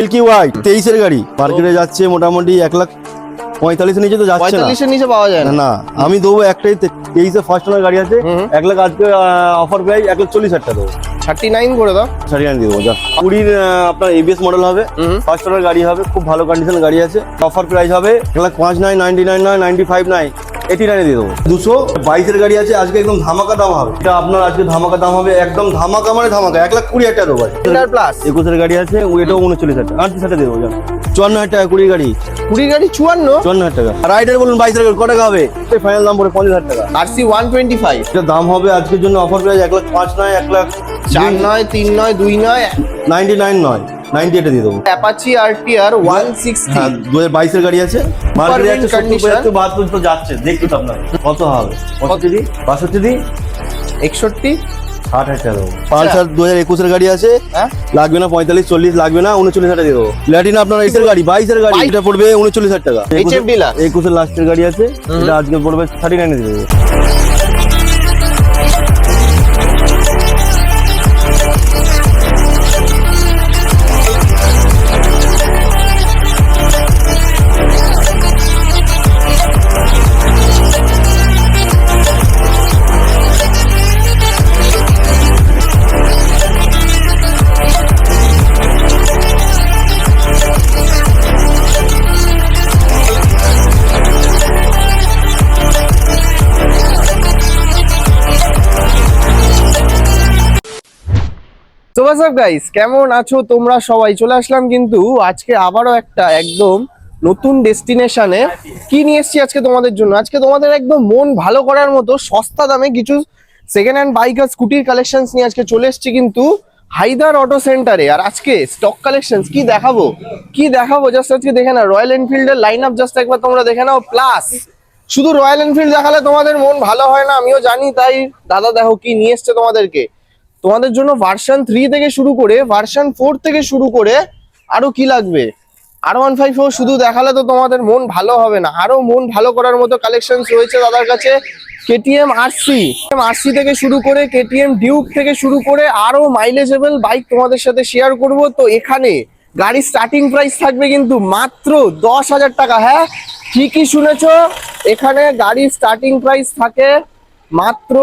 Milky white 23 এর গাড়ি মার্কেটে যাচ্ছে মোটামুটি 1,45,000 নিচে তো যাচ্ছে না। 45 এর নিচে পাওয়া যায় না, আমি দেবো একটাই 23 এর ফার্স্ট ওনার গাড়ি আছে 1 লাখ, আজকে অফার প্রাইস 1,40,000 টাকা দেবো। 39 করে দাও। 39 দিয়ে দেবো। 20 আপনার এবিএস মডেল হবে, ফার্স্ট ওনার গাড়ি হবে, খুব ভালো কন্ডিশন গাড়ি আছে। অফার প্রাইস হবে 1,05,900, 99,900, 95,900, 89 দিয়ে দেবো। 222 এর গাড়ি আছে, আজকে একদম ধামাকা দাম হবে। এটা আপনার আজকে ধামাকা দাম হবে, একদম ধামাকা মানে ধামাকা, 1,20,000 টাকা দেবো। প্লাস 21 এর গাড়ি আছে, এটাও 39,000 টাকা, 38,000 দিয়ে দেবো। 54,000 টাকা 20 গাড়ি, 20 গাড়ি 54 টাকা। রাইডার বলুন 22 এর গাড়ি কত টাকা হবে? ফাইনাল দাম পড়ে 50,000 টাকা। আরসি 125 এটা দাম হবে আজকের জন্য অফার প্রাইস 1,05,000 নয়, 4 নয় 3 নয় 2 নয় 99 নয়, 98 দিয়ে দেবো। অ্যাপাচি আরটিআর 160 হ্যাঁ, 2022 এর গাড়ি আছে, মার্কেটে যাচ্ছে 70-72 তো যাচ্ছে, দেখতে তো আপনার কত হবে। 65 62 61 60,000 টাকা দেবো। পালসার 2021 এর গাড়ি আছে, লাগবে না 45-40, লাগবে না 39,000 টাকা দিয়ে দেবো। প্লাটিনা আপনার 22 এর গাড়ি, 22 এর গাড়ি, এটা পড়বে 39,000 টাকা। এইচএফ ডিলার 21 এর লাস্টের গাড়ি আছে, এটা আজকে পড়বে 39 দিয়ে দেবো। তো হোয়াটস আপ গাইস, কেমন আছো তোমরা সবাই? চলে আসলাম কিন্তু আজকে আবারও একটা একদম নতুন ডেস্টিনেশনে। কি নিয়ে এসেছি আজকে তোমাদের জন্য? আজকে তোমাদের একদম মন ভালো করার মতো সস্তা দামে কিছু সেকেন্ড হ্যান্ড বাইক আর স্কুটির কালেকশনস নিয়ে আজকে চলে এসেছি কিন্তু হায়দার অটো সেন্টারে। আর আজকে স্টক কালেকশনস কি দেখাবো জাস্ট আজকে দেখে নাও। রয়্যাল এনফিল্ডের লাইন আপ জাস্ট একবার তোমরা দেখে নাও। প্লাস শুধু রয়্যাল এনফিল্ড দেখালে তোমাদের মন ভালো হয় না, আমিও জানি, তাই দাদা দেখো কি নিয়ে এসছে তোমাদের জন্য। ভার্সন 3 থেকে শুরু করে ভার্সন 4 থেকে শুরু করে আরো কি লাগবে, R154 শুধু দেখালে তো তোমাদের মন ভালো হবে না, আরো মন ভালো করার মতো কালেকশন রয়েছে দাদার কাছে। কেটিএম আরসি থেকে শুরু করে কেটিএম ডিউক থেকে শুরু করে আরো মাইলেজেবল বাইক তোমাদের সাথে শেয়ার করব। তো এখানে গাড়ির স্টার্টিং প্রাইস থাকবে কিন্তু মাত্র 10,000 টাকা। হ্যাঁ, ঠিকই শুনেছো, এখানে গাড়ির স্টার্টিং প্রাইস থাকে মাত্র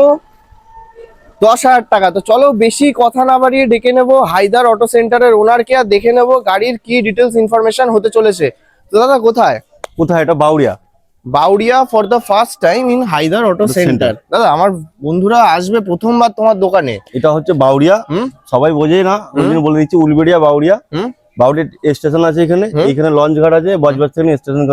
10,000 টাকা। তো চলো বেশি কথা না বাড়িয়ে ডেকে নেবো হায়দার অটো সেন্টারের ওনারকে, আর দেখে নেবো গাড়ির কি ডিটেলস ইনফরমেশন হতে চলেছে। তো দাদা কোথায়? এটা বাউরিয়া for the first time in Haider auto centre. দাদা আমার বন্ধুরা আসবে প্রথমবার তোমার দোকানে। এটা হচ্ছে বাউরিয়া, সবাই বোঝে না, ওই জন্য বলে দিচ্ছি উলবেড়িয়া বাউরিয়া। বাউরিয়া স্টেশন আছে এখানে লঞ্চ ঘাট আছে, বজবজ থেকে স্টেশন।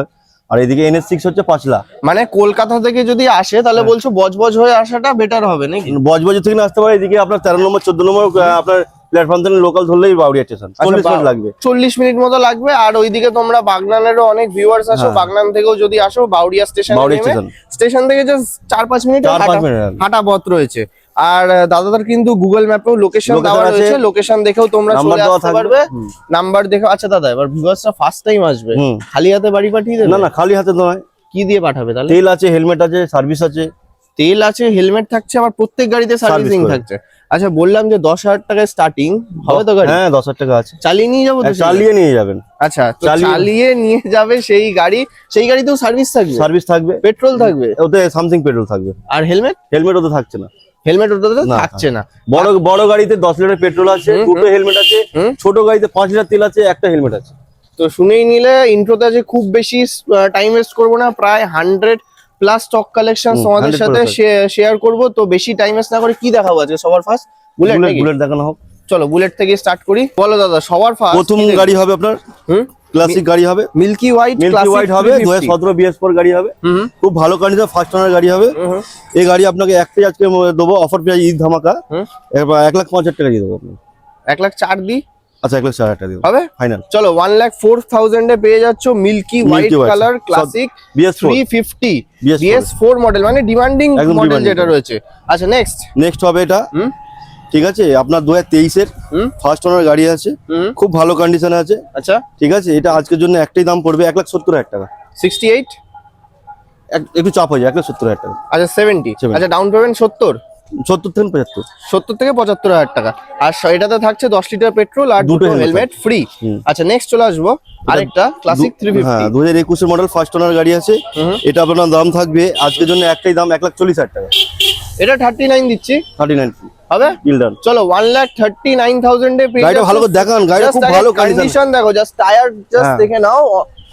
আর এদিকে NH6 হচ্ছে পাঁচলা। মানে কলকাতা থেকে যদি আসে তাহলে বলছো বজবজ হয়ে আসাটা বেটার হবে নাকি? বজবজ থেকে আসতে পারে, এদিকে আপনার 13 নম্বর 14 নম্বর আপনার প্ল্যাটফর্ম থেকে লোকাল ধরলেই বাউরিয়া স্টেশন। 40 মিনিট লাগবে, 40 মিনিট মতো লাগবে। আর ওইদিকে তোমরা বাগনানেরও অনেক ভিউয়ার্স আসো, বাগনান থেকেও যদি আসো বাউরিয়া স্টেশন থেকে জাস্ট 4-5 মিনিট হাঁটা পথ রয়েছে। আর দাদাদার কিন্তু গুগল ম্যাপেও লোকেশন দেওয়া রয়েছে, লোকেশন দেখেও তোমরা চলে আসতে পারবে, নাম্বার দেখো। আচ্ছা দাদা, এবার ভিউয়ার্সরা ফার্স্ট টাইম আসবে, খালি হাতে বাড়ি পাঠিয়ে দেবে? না, খালি হাতে নয়। কি দিয়ে পাঠাবে তাহলে? তেল আছে, হেলমেট আছে, সার্ভিস আছে। তেল আছে, হেলমেট থাকছে, আবার প্রত্যেক গাড়িতে সার্ভিসিং থাকছে। আচ্ছা, বললাম যে 10,000 টাকায় স্টার্টিং হবে তো গাড়ি? হ্যাঁ, 10,000 টাকা আছে। চালিয়ে নিয়ে যাবো? চালিয়ে নিয়ে যাবেন। আচ্ছা, চালিয়ে নিয়ে যাবে সেই গাড়িতেও সার্ভিস থাকবে, পেট্রোল থাকবে ওতে, সামথিং পেট্রোল থাকবে। আর হেলমেট ওতে থাকছে না। হেলমেট ওতে থাকছে না। বড় গাড়িতে 10 লিটার পেট্রোল আছে, দুটো হেলমেট আছে। ছোট গাড়িতে 5 লিটার তেল আছে, একটা হেলমেট আছে। তো শুনেই নিলে ইন্ট্রোতে আছে, খুব বেশি টাইম ওয়েস্ট করবো না, প্রায় 100 প্লাস স্টক কালেকশন তোমাদের সাথে শেয়ার করব। তো বেশি টাইম ওয়েস্ট না করে কি দেখাবো আজকে? সবার ফার্স্ট বুলেট দেখানো হোক। চলো বুলেট থেকে স্টার্ট করি। বলো দাদা, সবার ফার্স্ট প্রথম গাড়ি হবে আপনার ক্লাসিক গাড়ি হবে, মিল্কি হোয়াইট হবে, 2017 BS4 গাড়ি হবে, খুব ভালো কন্ডিশন, ফার্স্ট ওনার গাড়ি হবে। এই গাড়ি আপনাকে একটাই আজকে দেবো অফার প্রাইস, ঈদ ধামাকা, 1,05,000 টাকা দিয়ে দেবো। 1,04,000 দিই? আচ্ছা, 1,04,000 টাকা হবে ফাইনাল। চলো 1,04,000 এ পেয়ে যাচ্ছ milky white colour classic BS4 350 BS4 model, মানে ডিমান্ডিং মডেল যেটা রয়েছে। আচ্ছা, নেক্সট হবে এটা, ঠিক আছে, আপনার 2023 এর ফার্স্ট ওনার গাড়ি আছে, খুব ভালো কন্ডিশনে আছে। আচ্ছা, ঠিক আছে, এটা আজকের জন্য একটাই দাম পড়বে 1,70,000 টাকা। 68 একটু চাপ হয়ে যায়, 1,70,000 টাকা। আচ্ছা, 70। আচ্ছা, ডাউন পেমেন্ট 70। 70 থেকে 75। 70 থেকে 75,000 টাকা। আর এটাতে থাকছে 10 লিটার পেট্রোল আর দুটো দুটো হেলমেট ফ্রি। আচ্ছা নেক্সট চলে আসবো আরেকটা ক্লাসিক 350। হ্যাঁ 2021 এর মডেল ফার্স্ট ওনার গাড়ি আছে। এটা আপনার দাম থাকবে আজকের জন্য একটাই দাম 1,40,000 টাকা। এটা 39 দিচ্ছি, 39 হবে বিল ডান। চলো 1,39,000 এ পেয়ে গাড়িটা যাচ্ছ। ভালো করে দেখান, গাড়িটা Just খুব আগে ভালো কন্ডিশন। কন্ডিশন দেখো, জাস্ট টায়ার জাস্ট হ্যাঁ। দেখে নাও,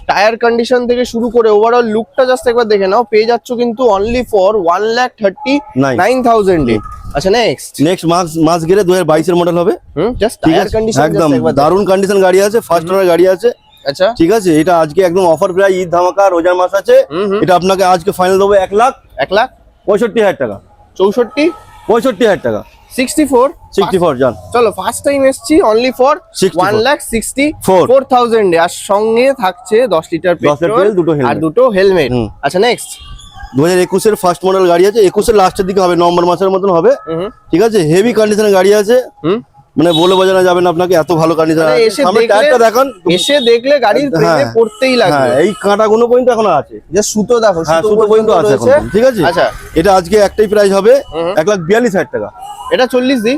টায়ার কন্ডিশন থেকে শুরু করে ওভারঅল লুকটা জাস্ট একবার দেখে নাও। পেয়ে যাচ্ছ কিন্তু অনলি ফর 1,39,000 এ। আচ্ছা নেক্সট মাস গেলে 2022 এর মডেল হবে। জাস্ট ঠিক টায়ার আছে, কন্ডিশন একদম জাস্ট একবার দারুন কন্ডিশন গাড়ি আছে, ফার্স্ট ওনার গাড়ি আছে। আচ্ছা ঠিক আছে, এটা আজকে একদম অফার প্রাইস, ঈদ ধামাকা, রোজার মাস আছে। এটা আপনাকে আজকে ফাইনাল দেবো 1,65,000 টাকা। 64 65,000 টাকা। 64 জান। চলো ফার্স্ট টাইম এসছি অনলি ফর 1,64,000 এ। আর সঙ্গে থাকছে 10 লিটার 10 লিটার পেট্রোল তেল, দুটো helmet। আর দুটো হেলমেট। আচ্ছা নেক্সট 2021 এর ফার্স্ট মডেল গাড়ি আছে, 21 এর লাস্টের দিকে হবে, নভেম্বর মাসের মতন হবে। ঠিক আছে, হেভি কন্ডিশনের গাড়ি আছে, মানে বলে বোঝানো যাবে না আপনাকে, এত ভালো কন্ডিশন আছে। এসে সামনে দেখলে টায়ারটা দেখান। এসে দেখলে গাড়ির প্রেমে হ্যাঁ, পড়তেই লাগবে। হ্যাঁ এই কাঁটাগুলো পর্যন্ত এখনো আছে। যে সুতো দেখো, হ্যাঁ সুতো পর্যন্ত আছে এখন, ঠিক আছে। আচ্ছা এটা আজকে একটাই প্রাইস হবে 1,42,000 টাকা। এটা 40 দি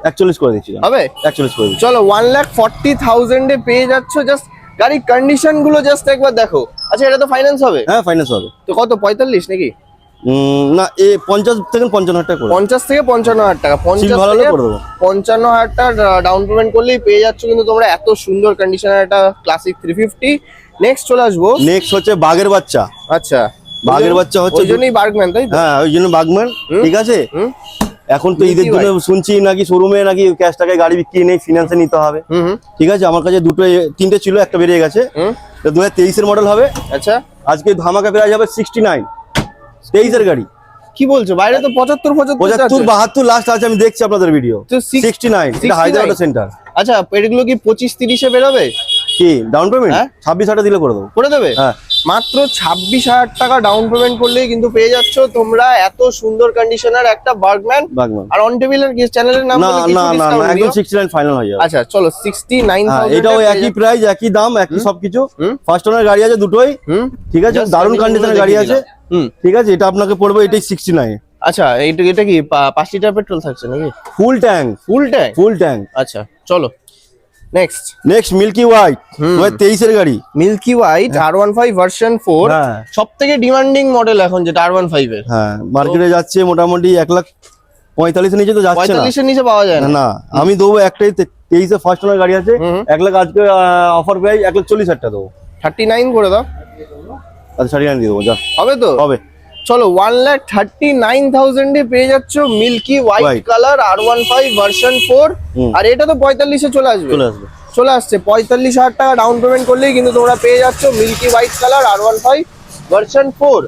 41 করে দিচ্ছি। হবে 41 করে দিচ্ছি। চলো 1,40,000 এ পেয়ে যাচ্ছ। জাস্ট গাড়ির কন্ডিশন গুলো জাস্ট একবার দেখো। আচ্ছা এটা তো ফাইন্যান্স হবে? হ্যাঁ ফাইন্যান্স হবে। তো কত 45 নাকি? না 50 থেকে 55,000 টাকা করে। 50 থেকে 55,000 টাকা। 50 ভালো হলে থেকে করে দেবো। 55,000 টাকা ডাউন পেমেন্ট করলেই পেয়ে যাচ্ছ কিন্তু তোমরা এত সুন্দর কন্ডিশনের একটা ক্লাসিক 350। নেক্সট চলে আসবো, নেক্সট হচ্ছে বাঘের বাচ্চা। আচ্ছা বাঘের বাচ্চা হচ্ছে ওই জন্যই বার্গম্যান তাই তো? হ্যাঁ ওই জন্য বাঘম্যান। ঠিক আছে, এখন তো ঈদের Milky জন্য শুনছি নাকি শোরুমে নাকি ক্যাশ টাকায় গাড়ি বিক্রি নেই, ফিনান্সে নিতে হবে। ঠিক আছে, আমার কাছে তিনটে ছিল, একটা বেরিয়ে গেছে। 2023 এর মডেল হবে। আচ্ছা আজকে ধামাকা প্রাইস হবে 69। 23 এর গাড়ি। কি বলছো, বাইরে তো 75 72 লাস্ট আছে, আমি দেখছি আপনাদের ভিডিও। তো 69 এটা হায়দ্রাবাদ সেন্টার। আচ্ছা এগুলো কি 25-30 এ বেরোবে? কি ডাউন পেমেন্ট? হ্যাঁ? 26,000 দিলে করে দেবো। করে দেবে? হ্যাঁ মাত্র 26,000 টাকা ডাউন পেমেন্ট করলেই কিন্তু পেয়ে যাচ্ছ তোমরা এত সুন্দর কন্ডিশনার একটা বার্গম্যান। বাঘম্যান। আর অন টেবিলের চ্যানেলের নাম না বলে কিছু না না discount একদম দিও। 69 ফাইনাল হয়ে যাবে। আচ্ছা চলো 69,000 এটাও একই প্রাইস, একই দাম, একই সবকিছু। ফার্স্ট ওনার গাড়ি আছে দুটোই। ঠিক আছে, Just দারুণ condition কন্ডিশনের গুলো গাড়ি দেখিয়ে আছে। ঠিক আছে, এটা আপনাকে পড়বে এটাই 69। আচ্ছা এটা কি 5 লিটার পেট্রোল থাকছে নাকি? Full tank. Full tank? Full tank. আচ্ছা চলো নেক্সট মিল্কি হোয়াইট 2023 এর গাড়ি। Milky white R15 version 4। হ্যাঁ সবথেকে ডিমান্ডিং মডেল এখন যেটা R15 এর। হ্যাঁ মার্কেটে যাচ্ছে মোটামুটি 1,45,000 নিচে তো যাচ্ছে না। 45 এর নিচে পাওয়া যায় না। না আমি দেবো একটাই 23 এর ফার্স্ট ওনার গাড়ি আছে 1 লাখ, আজকে অফার প্রাইস 1,40,000 টাকা দেবো। 39 করে দাও। আচ্ছা 39 দিয়ে দেবো, যা হবে তো? হবে। চলো 1,39,000 এ পেয়ে যাচ্ছ milky white White। Colour R15 version 4। আর এটা তো 45 এ চলে আসবে। চলে আসছে 45,000 টাকা ডাউন পেমেন্ট করলেই কিন্তু তোমরা পেয়ে যাচ্ছ milky white colour R15 version 4।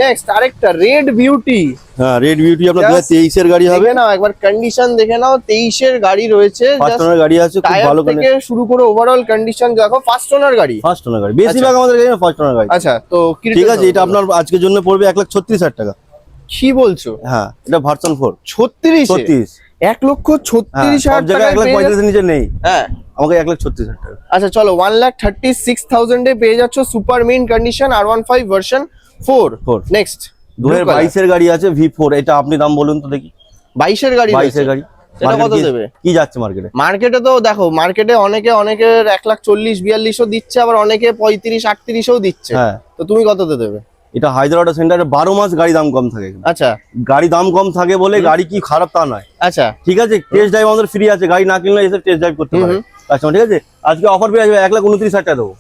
Next আরেকটা রেড বিউটি। হ্যাঁ রেড বিউটি আপনার 2023 এর গাড়ি হবে। দেখে নাও একবার কন্ডিশন দেখে নাও, 23 এর গাড়ি রয়েছে। ফার্স্ট ওনার গাড়ি আছে, খুব টায়ার ভালো থেকে শুরু করে ওভারঅল কন্ডিশন দেখো, ফার্স্ট ওনার গাড়ি। ফার্স্ট ওনার গাড়ি বেশিরভাগ আমাদের গাড়ি ফার্স্ট ওনার গাড়ি। আচ্ছা তো ঠিক আছে, এটা আপনার আজকের জন্য পড়বে 1,36,000 টাকা। কি বলছো? হ্যাঁ এটা ভার্সন 4। 36 1,36,000 টাকা। টাকা 1,35,000 এর নিচে নেই। হ্যাঁ আমাকে 1,36,000 টাকা। আচ্ছা চলো 1,36,000 এ পেয়ে যাচ্ছ super mint condition R15 version 4। Next 2022 এর গাড়ি আছে V4। এটা আপনি দাম বলুন তো দেখি। 22 এর গাড়ি 22 এর গাড়ি এটা কত দেবে? কি যাচ্ছে মার্কেটে? মার্কেটে তো দেখো, মার্কেটে অনেকের 1,40,000-42,000 দিচ্ছে, আবার অনেকে 35-38 দিচ্ছে। হ্যাঁ তো তুমি কততে দেবে? এটা হায়দ্রাবাদ সেন্টারে 12 মাস গাড়ি দাম কম থাকে। আচ্ছা গাড়ি দাম কম থাকে বলে গাড়ি কি খারাপ তা নয়। আচ্ছা ঠিক আছে, টেস্ট ড্রাইভ আমাদের ফ্রি আছে, গাড়ি না কিনলে এসে টেস্ট ড্রাইভ করতে পারে। আচ্ছা ঠিক আছে, আজকে অফার পেয়ে যাবে 1,29,000 টাকা দেবো।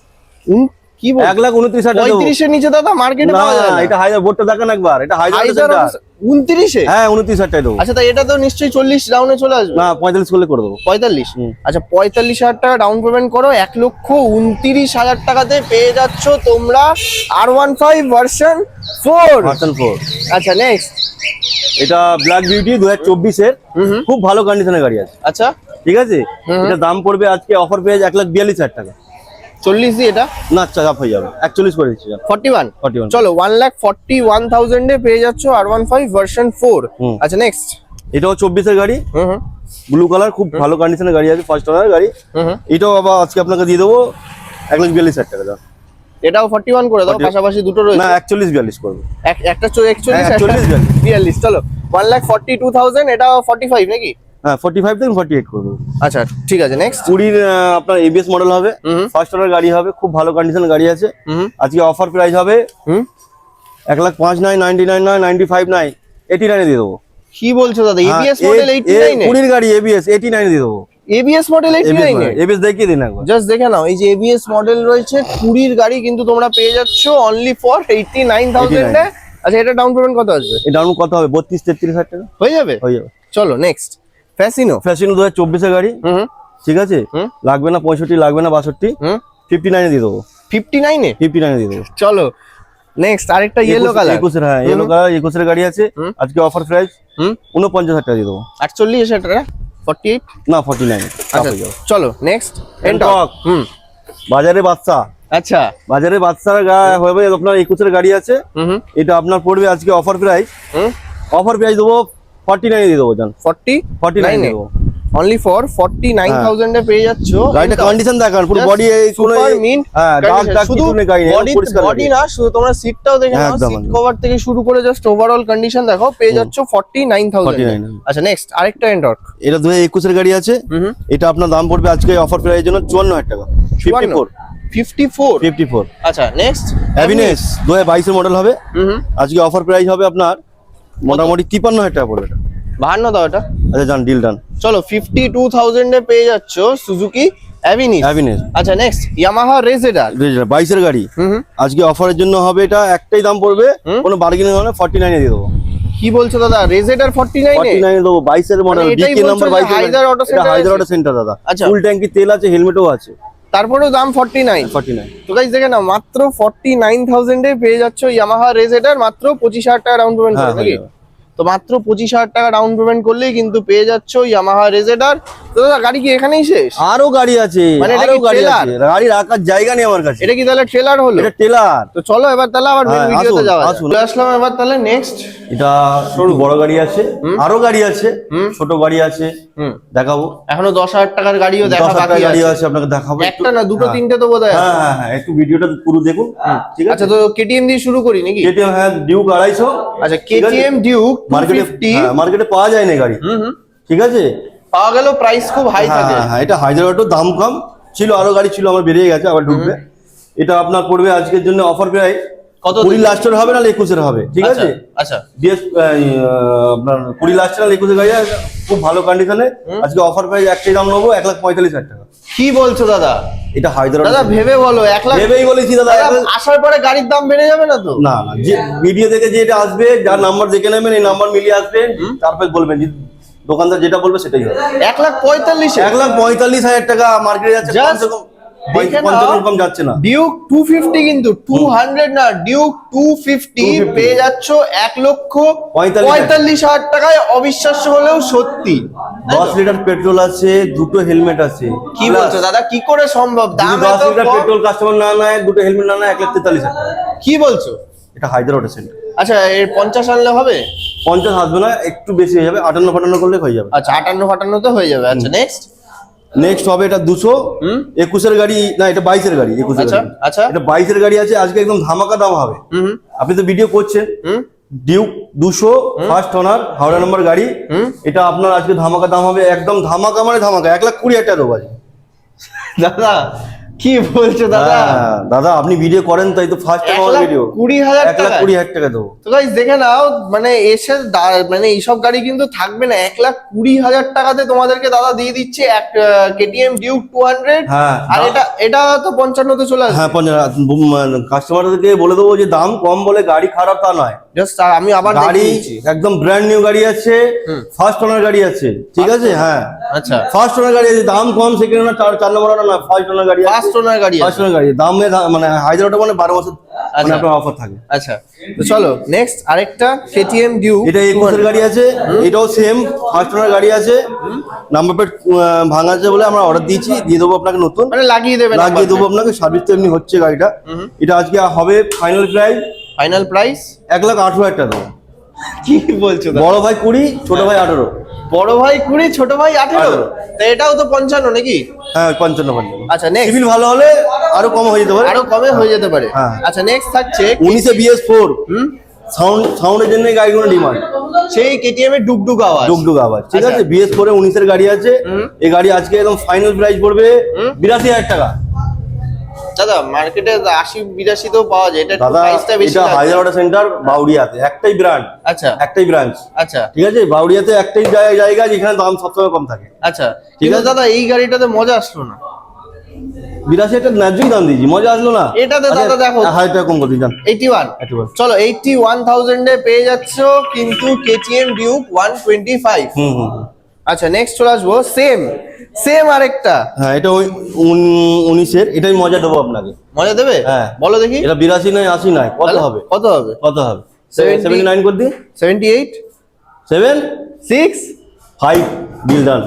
কি বল 1,29,000 টাকা দেবো। 35 এর নিচে দাদা মার্কেটে না পাওয়া যায় না। এটা হায়দ্রাবাদ বোর্ডটা দেখেন একবার, এটা হায়দ্রাবাদ সেন্টার। 29 এ? হ্যাঁ 29,000 টাকা দেবো। আচ্ছা তাই এটা তো নিশ্চয়ই 40 ডাউনে চলে আসবে। না 45 করলে করে দেবো। 45? আচ্ছা 45,000 টাকা ডাউন পেমেন্ট করো, 1,29,000 টাকাতে পেয়ে যাচ্ছ তোমরা R15 ভার্সন 4। ভার্সন 4। আচ্ছা নেক্সট এটা ব্ল্যাক বিউটি 2024 এর, খুব ভালো কন্ডিশনের গাড়ি আছে। আচ্ছা ঠিক আছে, এটা দাম পড়বে আজকে অফার পেয়ে 1,42,000 টাকা। 40 দিয়ে এটা না চাপ হয়ে যাবে, 41 করে দিচ্ছি। 41 চলো 1,41,000 এ পেয়ে যাচ্ছ R15 ভার্সন 4। আচ্ছা নেক্সট এটাও 24 এর গাড়ি, ব্লু কালার, খুব ভালো কন্ডিশনের গাড়ি আছে, ফার্স্ট ওনার গাড়ি। এটাও আবার আজকে আপনাকে দিয়ে দেবো 1,42,000 টাকা। এটাও 41 করে দাও, 41 পাশাপাশি দুটো না রয়েছে। 41-42 করবো। একটা 41, হ্যাঁ, একটা 41, 42। চলো 1,42,000, এটাও 45 নাকি? হ্যাঁ 45 থেকে 48 করবো। আচ্ছা ঠিক আছে, নেক্সট। 20 আপনার এবিএস মডেল হবে, ফার্স্ট ওনার গাড়ি হবে, খুব ভালো কন্ডিশন গাড়ি আছে। আজকে অফার প্রাইস হবে 1,05,999 95 89 দিয়ে দেবো। কি বলছো দাদা, এবিএস মডেল 89 এ? 20 গাড়ি এবিএস 89 দিয়ে দেবো। এবিএস মডেল 89 এ? এবিএস দেখিয়ে দিন একবার। জাস্ট দেখে নাও, এই যে এবিএস মডেল রয়েছে 20 গাড়ি, কিন্তু তোমরা পেয়ে যাচ্ছ অনলি ফর 89,000 এ। আচ্ছা, এটা ডাউন পেমেন্ট কত আসবে? এটা ডাউন কত হবে? 32-33 হাজার টাকা হয়ে যাবে। হয়ে যাবে। চলো নেক্সট, ফ্যাসিনো। 2024 এর গাড়ি, ঠিক আছে, লাগবে না 65, লাগবে না 62, 59 দিয়ে দেবো। 59 এ? 59 দিয়ে দেবো। চলো নেক্সট, আরেকটা ইয়েলো কালার। 21 এর, হ্যাঁ ইয়েলো কালার 21 এর গাড়ি আছে। আজকে অফার প্রাইস 49,000 টাকা দিয়ে দেবো। 48 টাকা, 48 না 49। আচ্ছা চলো নেক্সট, এন্টক। বাজারে বাচ্চা, আচ্ছা বাজারে বাচ্চার হবে আপনার 21 এর গাড়ি আছে। এটা আপনার পড়বে আজকে অফার প্রাইস, অফার প্রাইস দেবো 49 দিয়ে দেবো। জান 49 দিয়ে দেবো। অনলি ফর 49,000 এ পেয়ে যাচ্ছ। গাড়িটা কন্ডিশন দেখান, পুরো বডি এই কোনো হ্যাঁ দাগ দাগ কিছু নেই, গাড়ি পরিষ্কার বডি না, শুধু তোমরা সিটটাও দেখে নাও, একদম, সিট একদম। কভার থেকে শুরু করে জাস্ট ওভারঅল কন্ডিশন দেখো, পেয়ে যাচ্ছ 49,000। আচ্ছা নেক্সট, আরেকটা এন্টর্ক। এটা 2021 এর গাড়ি আছে। এটা আপনার দাম পড়বে আজকে অফার প্রাইসের জন্য 54,000 টাকা। 54। আচ্ছা নেক্সট, অ্যাভিনেস 2022 এর মডেল হবে। আজকে অফার প্রাইস হবে আপনার মোটামুটি 53,000 টাকা পড়বে। 52 দাও এটা। আচ্ছা জান, ডিল ডান। চলো 52,000 এ পেয়ে যাচ্ছ সুজুকি অ্যাভিনিস। আচ্ছা নেক্সট, ইয়ামাহা রেজেডার 22 এর গাড়ি। আজকে অফারের জন্য হবে, এটা একটাই দাম পড়বে, কোনো বার্গেনিং হবে না, 49 এ দিয়ে দেবো। কি বলছো দাদা, রেজেডার 49 এ? 49 এ দেবো। 22 এর মডেল, মানে এটাই ডিকে বলছো নাম্বার যে 22 হায়দার অটো সেন্টার হায়দার আছে? অটো সেন্টার দাদা। আচ্ছা। ফুল ট্যাঙ্কি তেল আছে, হেলমেটও আছে। তারপরেও দাম 49। 49। তো গাইস দেখে নাও, মাত্র 49,000 এ পেয়ে যাচ্ছ ইয়ামাহা রেজেডার, মাত্র 25,000 টাকা ডাউন পেমেন্ট করে নাকি? তো মাত্র 25,000 টাকা ডাউন পেমেন্ট করলেই কিন্তু পেয়ে যাচ্ছ ইয়ামাহা রেজেডার। তো দাদা গাড়ি কি এখানেই শেষ? আরো গাড়ি আছে, মানে এটা আরো কি গাড়ি trailer? আছে, গাড়ি রাখার জায়গা নেই আমার কাছে। এটা কি তাহলে ট্রেলার হলো? এটা টেলার। তো চলো এবার তাহলে আবার মেন হ্যাঁ, ভিডিওতে আসুন, যাওয়া যাক। আসুন। চলে আসলাম এবার তাহলে নেক্সট। এটা সরু বড় গাড়ি আছে, আরো গাড়ি আছে, ছোট গাড়ি আছে, দেখাবো। এখনো 10,000 টাকার গাড়িও দেখা 10,000 বাকি টাকার গাড়ি আছে। আছে, আপনাকে দেখাবো। একটা না দুটো হ্যাঁ। তিনটে তো বোধহয় আছে। হ্যাঁ হ্যাঁ হ্যাঁ, একটু ভিডিওটা পুরো দেখুন, ঠিক আছে। আচ্ছা তো কেটিএম দিয়ে শুরু করি নাকি? কেটিএম, হ্যাঁ ডিউক 250। আচ্ছা কেটিএম ডিউক মার্কেটে 250 মার্কেটে পাওয়া যায় না গাড়ি, ঠিক আছে। পাওয়া গেল, প্রাইস খুব হাই হ্যাঁ থাকে। হ্যাঁ, এটা হায়দ্রাবাদও দাম কম ছিল, আরো গাড়ি ছিল, আমার বেরিয়ে গেছে, আবার ঢুকবে। এটা আপনার পড়বে আজকের জন্য অফার প্রাইস কত? 20 লাস্টের হবে না 21 হবে, ঠিক আছে। আচ্ছা ডিএস আপনার 20 লাস্টের না 21 গাড়ি আছে, খুব ভালো কন্ডিশনে। আজকে অফার প্রাইস একটাই দাম নেবো 1,45,000 টাকা। কি বলছো দাদা? এটা হায়দ্রাবাদ। দাদা ভেবে বলো, 1 লাখ ভেবেই বলেছি দাদা। আসার পরে গাড়ির দাম বেড়ে যাবে না তো? না না, যে ভিডিও দেখে যেটা আসবে, যার নাম্বার দেখে নেবেন, এই নাম্বার মিলিয়ে আসবেন, তারপর বলবেন যে দোকানদার যেটা বলবে সেটাই হবে। 1,45,000 1,45,000 টাকা মার্কেটে যাচ্ছে, Just কমসে কম দেখে 50 নাও। কম যাচ্ছে না। ডিউক 250, কিন্তু 200 না, ডিউক 250 পেয়ে যাচ্ছ 1,45,000 টাকায়। অবিশ্বাস্য হলেও সত্যি। 10 লিটার পেট্রোল আছে, দুটো হেলমেট আছে। কি বলছো দাদা, কি করে সম্ভব? দাম 10 এত লিটার কম? পেট্রোল কাস্টমার না নেয়, দুটো হেলমেট না নেয়, 1,43,000 টাকা। কি বলছো? এটা হায়দ্রাবাদ সেন্টার। আচ্ছা এর 50 আনলে হবে? 50 আসবে না, একটু বেশি হয়ে যাবে, 58-58 করলে হয়ে যাবে। আচ্ছা 58-58 তো হয়ে যাবে। আচ্ছা নেক্সট। নেক্সট হবে এটা 221 এর গাড়ি, না এটা 22 এর গাড়ি, 21 এর আচ্ছা গাড়ি। আচ্ছা এটা 22 এর গাড়ি আছে, আজকে একদম ধামাকা দাম হবে। আপনি তো ভিডিও করছেন। ডিউক 200 ফার্স্ট ওনার, হাওড়া নম্বর গাড়ি। এটা আপনার আজকে ধামাকা দাম হবে, একদম ধামাকা মানে ধামাকা, 1,20,000 টাকা দেবো আজকে। দাদা কি বলছো দাদা? হ্যাঁ, দাদা আপনি ভিডিও করেন তাই তো, ফার্স্ট টাইম আমার ভিডিও। 1,20,000 টাকা? 1,20,000 টাকা দেবো। তো গাইস দেখে নাও, মানে এসে মানে এইসব গাড়ি কিন্তু থাকবে না। 1,20,000 টাকাতে তোমাদেরকে দাদা দিয়ে দিচ্ছে এক কেটিএম ডিউক 200। হ্যাঁ, আর এটা তো 55 তে চলে আসবে। হ্যাঁ কাস্টমারদেরকে বলে দেবো যে দাম কম বলে গাড়ি খারাপ তা নয়। জাস্ট আমি আবার গাড়ি দেখিয়েছি। একদম ব্র্যান্ড নিউ গাড়ি আছে, ফার্স্ট ওনার গাড়ি আছে, ঠিক আছে। হ্যাঁ আচ্ছা ফার্স্ট ওনার গাড়ি আছে, দাম কম, সেখানে না 4 নম্বর না, ফার্স্ট ওনার গাড়ি আছে। ফার্স্ট ওনার গাড়ি ফার্স্ট আছে। ওনার গাড়ি দামে মানে হায়দ্রাবাদ মানে 12 মাসের মানে আচ্ছা। আপনার অফার থাকে। আচ্ছা তো চলো নেক্সট, আরেকটা কেটিএম ডিউক। এটা 21 এর গাড়ি আছে, এটাও সেম ফার্স্ট ওনার গাড়ি আছে। নাম্বার প্লেট ভাঙা আছে বলে আমরা অর্ডার দিয়েছি, দিয়ে দেবো আপনাকে নতুন, মানে লাগিয়ে দেবে? লাগিয়ে দেবো আপনাকে, সার্ভিস তো এমনি হচ্ছে গাড়িটা। এটা আজকে হবে ফাইনাল প্রাইস ফাইনাল প্রাইস 1,18,000 টাকা দেবো। কি বলছো দাদা? বড় ভাই 20, ছোট ভাই 18। বড় ভাই 20, ছোট ভাই 18। 18 তো এটাও তো 55 নাকি? হ্যাঁ 55। আচ্ছা নেক্সট, সিভিল ভালো হলে আরো কম হয়ে যেতে পারে। আরো কমে হয়ে যেতে পারে। হ্যাঁ। আচ্ছা নেক্সট থাকছে 19 BS4 হুম, সাউন্ডের জন্য এই গাড়িগুলো ডিমান্ড। সেই কেটিএম এর ডুগডুগ আওয়াজ। ডুগডুগ আওয়াজ, ঠিক আচ্ছা। আছে। BS4 এ 19 এর গাড়ি আছে। এই গাড়ি আজকে একদম ফাইনাল প্রাইস পড়বে 82,000 টাকা। দাদা মার্কেটে 80-82 তো পাওয়া যায়, এটা দাদা প্রাইসটা বেশি এটা লাগছে। হায়দ্রাবাদ অটো সেন্টার বাউরিয়াতে একটাই ব্র্যান্ড, আচ্ছা একটাই ব্রাঞ্চ, আচ্ছা ঠিক আছে। বাউরিয়াতে একটাই জায়গা যেখানে দাম সবসময় কম থাকে। আচ্ছা, ঠিক ঠিক আছে আছে। দাদা এই গাড়িটাতে মজা আসলো না। 82 ন্যায্যই দাম দিয়েছি, মজা আসলো না। এটাতে দাদা দেখো 1000 টাকা কম করে দিন। 81। 81 চলো 81,000 এ পেয়ে যাচ্ছ কিন্তু কেটিএম ডিউক 125। হুম হুম হুম। আচ্ছা নেক্সট চলে আসবো সেম আরেকটা। হ্যাঁ এটা ওই 19 এটাই মজা দেবো আপনাকে। মজা দেবে? হ্যাঁ। বলো দেখি। এটা 82 নয় 80 নয়, কত তাহলে হবে? কত হবে? কত হবে? 70 79 করে দিন। 78 7 6 5 ডিল ডান।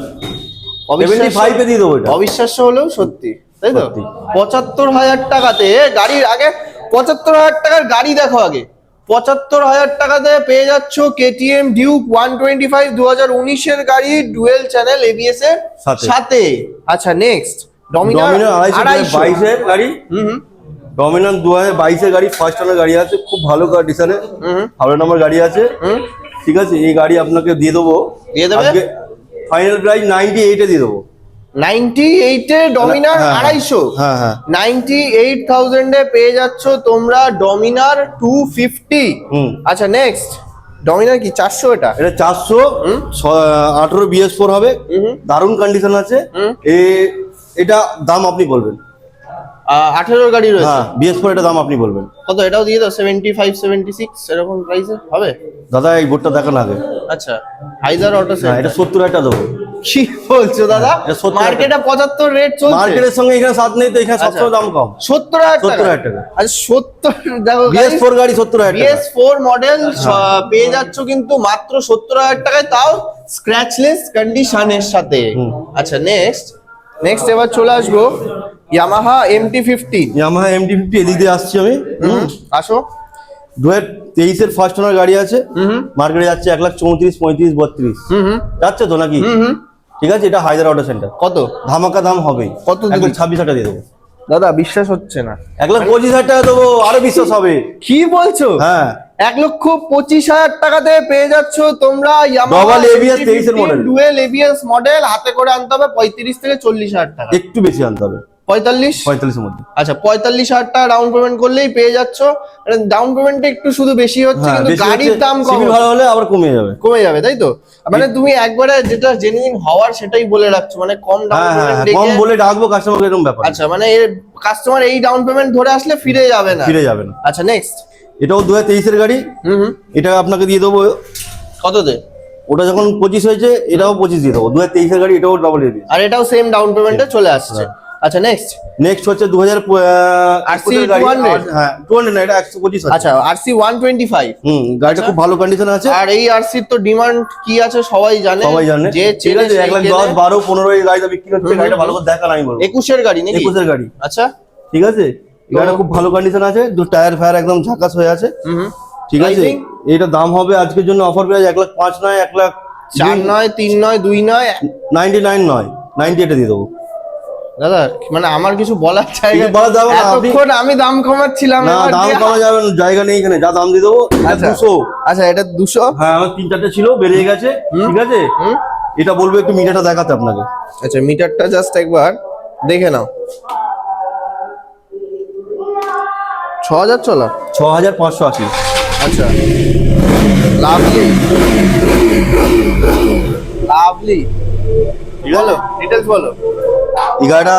75 এ দিয়ে দেবো এটা। অবিশ্বাস্য হলেও সত্যি, তাই তো? সত্যি। 75,000 টাকাতে গাড়ির আগে 75,000 টাকার গাড়ি দেখো আগে। 75,000 টাকাতে পেয়ে যাচ্ছ কেটিএম ডিউক 125 2019 এর গাড়ি, ডুয়েল চ্যানেল এবিএস এর সাথে। সাথে। আচ্ছা নেক্সট ডমিনার ডমিনার 250 250। 22 এর গাড়ি। হুম ডমিনার 2022 এর গাড়ি, ফার্স্ট ওনার গাড়ি আছে, খুব ভালো কন্ডিশনে, হুম ভালো নাম্বার গাড়ি আছে, হুম। ঠিক আছে। এই গাড়ি আপনাকে দিয়ে দেবো। দিয়ে দেবে? আজকে ফাইনাল প্রাইস 98 এ দিয়ে দেবো। 98 এ ডমিনার হ্যাঁ, 250। হ্যাঁ হ্যাঁ 98,000 এ পেয়ে যাচ্ছ তোমরা ডমিনার 250। হুম। আচ্ছা নেক্সট ডমিনার কি 400 এটা? এটা 400 18 BS4 হবে, দারুণ কন্ডিশন আছে। এটা দাম আপনি বলবেন। 18 গাড়ি রয়েছে। হ্যাঁ BS4 এটা দাম আপনি বলবেন। কত এটাও দিয়ে দাও? 75 76 এরকম প্রাইসে হবে? দাদা এই বোর্ডটা দেখান আগে। আচ্ছা হাইদার অটো হ্যাঁ এটা সেন্টার। 70 টাকা দেবো। কি বলছো দাদা? এটা 70 মার্কেটে 75 রেট চলছে। মার্কেটের সঙ্গে এখানে সাথ নেই তো, এখানে সবসময় দাম কম। 70,000 টাকা। 70,000 টাকা। আচ্ছা 70 দেখো BS4 গাড়ি 70,000 টাকা। BS4 মডেল পেয়ে যাচ্ছ কিন্তু মাত্র 70,000 টাকায়, তাও স্ক্র্যাচলেস কন্ডিশনের সাথে। আচ্ছা নেক্সট এবার চলে আসবো ইয়ামাহা MT-15। ইয়ামাহা MT-50 এদিক দিয়ে আসছি আমি। আসো। 2023 এর ফার্স্ট ওনার গাড়ি আছে, মার্কেটে যাচ্ছে 1,34,000 35 32 যাচ্ছে তো নাকি? ঠিক আছে। এটা হায়দ্রাবাদ অটো সেন্টার, কত ধামাকা দাম হবে। কত দিবি? 1,26,000 টাকা দিয়ে দেবো। দাদা বিশ্বাস হচ্ছে না। 1,25,000 টাকা দেবো, আরো বিশ্বাস হবে। কি বলছো? হ্যাঁ 1,25,000 টাকাতে পেয়ে যাচ্ছ তোমরা ইয়ামাহা Double ABS 23 এর model। Dual ABS model. হাতে করে আনতে হবে 35 থেকে 40,000 টাকা। একটু বেশি আনতে হবে, 45? 45 এর মধ্যে। আচ্ছা 45,000 টাকা ডাউন পেমেন্ট করলেই পেয়ে যাচ্ছ। ডাউন পেমেন্টটা একটু শুধু বেশি হচ্ছে, হ্যাঁ কিন্তু বেশি গাড়ির হচ্ছে, দাম কম সিভিল ভালো হলে আবার কমে যাবে। কমে যাবে, তাই তো? মানে তুমি একবারে যেটা জেনুইন হওয়ার সেটাই বলে রাখছো, মানে কম ডাউন হ্যাঁ হ্যাঁ পেমেন্ট কম বলে ডাকবো কাস্টমারকে, এরকম ব্যাপার। আচ্ছা মানে কাস্টমার এই ডাউন পেমেন্ট ধরে আসলে ফিরে যাবে না। ফিরে যাবে না। আচ্ছা নেক্সট। এটাও 2023 এর গাড়ি, এটা আপনাকে দিয়ে দেবো। কততে? ওটা যখন 25 হয়েছে, এটাও 25 দিয়ে দেবো। 2023 এর গাড়ি, এটাও ডাবল এবি। আর এটাও সেম ডাউন পেমেন্টে চলে আসছে। আচ্ছা নেক্সট হচ্ছে 2025 এর গাড়ি। 200? হ্যাঁ 200 না, এটা 125 আছে। আচ্ছা আরসি 125। গাড়িটা খুব ভালো কন্ডিশন আছে। আর এই আরসির তো ডিমান্ড কি আছে সবাই জানে। সবাই জানে, যে ঠিক আছে। 1,10,000 12 15 এই গাড়িটা বিক্রি হচ্ছে। গাড়িটা ভালো করে দেখান, আমি বলবো 21 এর গাড়ি নাকি? 21 এর গাড়ি, আচ্ছা ঠিক আছে। গাড়িটা খুব ভালো কন্ডিশন আছে, টায়ার ফায়ার একদম ঝাকাস হয়ে আছে, ঠিক আছে। Pricing? এটা দাম হবে আজকের জন্য অফার প্রাইস 1,05,000 নয়, 4 নয় 3 নয় 2 নয় 1,99 নয়, 98 দিয়ে দেবো। দাদা মানে আমার কিছু বলার জায়গা কিছু বলা যাবে না, আপনি- এতক্ষণ আমি দাম কমাচ্ছিলাম, না এবার দাম দিয়ে- কমা যাবে না, জায়গা নেই এখানে, যা দাম দিয়ে দেবো। আচ্ছা 200। আচ্ছা এটা 200। হ্যাঁ আমার 3-4টে ছিল, বেরিয়ে গেছে, ঠিক আছে। এটা বলবো একটু মিটারটা দেখাতে আপনাকে। আচ্ছা মিটারটা জাস্ট একবার দেখে নাও। 6,000 চলা। 6,580। আচ্ছা লাভলি ঠিক আছে। বলো ডিটেলস বলো। এই গাড়িটা